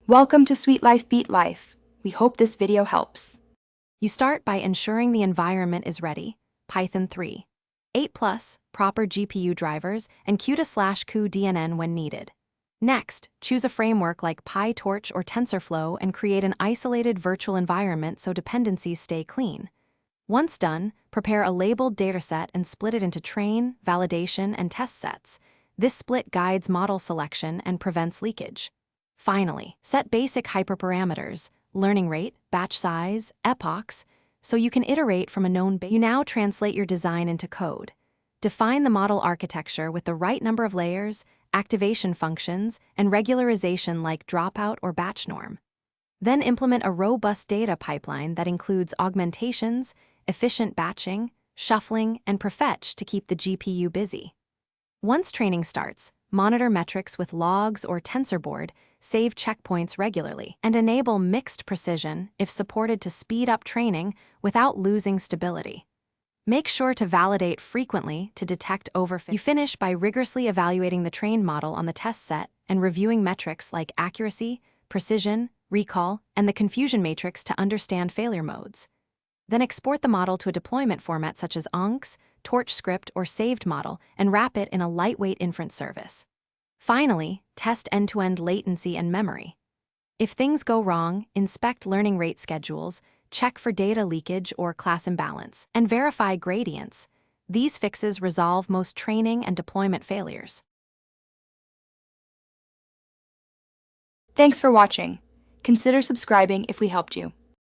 Welcome to Sweet Life Beat Life. We hope this video helps. You start by ensuring the environment is ready, Python 3, 8+, proper GPU drivers, and CUDA/CU DNN when needed. Next, choose a framework like PyTorch or TensorFlow and create an isolated virtual environment so dependencies stay clean. Once done, prepare a labeled dataset and split it into train, validation, and test sets. This split guides model selection and prevents leakage. Finally, set basic hyperparameters, learning rate, batch size, epochs, so you can iterate from a known base. You now translate your design into code. Define the model architecture with the right number of layers, activation functions, and regularization like dropout or batch norm. Then implement a robust data pipeline that includes augmentations, efficient batching, shuffling, and prefetch to keep the GPU busy. Once training starts, monitor metrics with logs or TensorBoard, save checkpoints regularly, and enable mixed precision if supported to speed up training without losing stability. Make sure to validate frequently to detect overfit. You finish by rigorously evaluating the trained model on the test set and reviewing metrics like accuracy, precision, recall, and the confusion matrix to understand failure modes. Then export the model to a deployment format such as ONCs, TorchScript, or saved model and wrap it in a lightweight inference service. Finally, test end-to-end latency and memory. If things go wrong, inspect learning rate schedules, check for data leakage or class imbalance, and verify gradients. These fixes resolve most training and deployment failures. Thanks for watching. Consider subscribing if we helped you.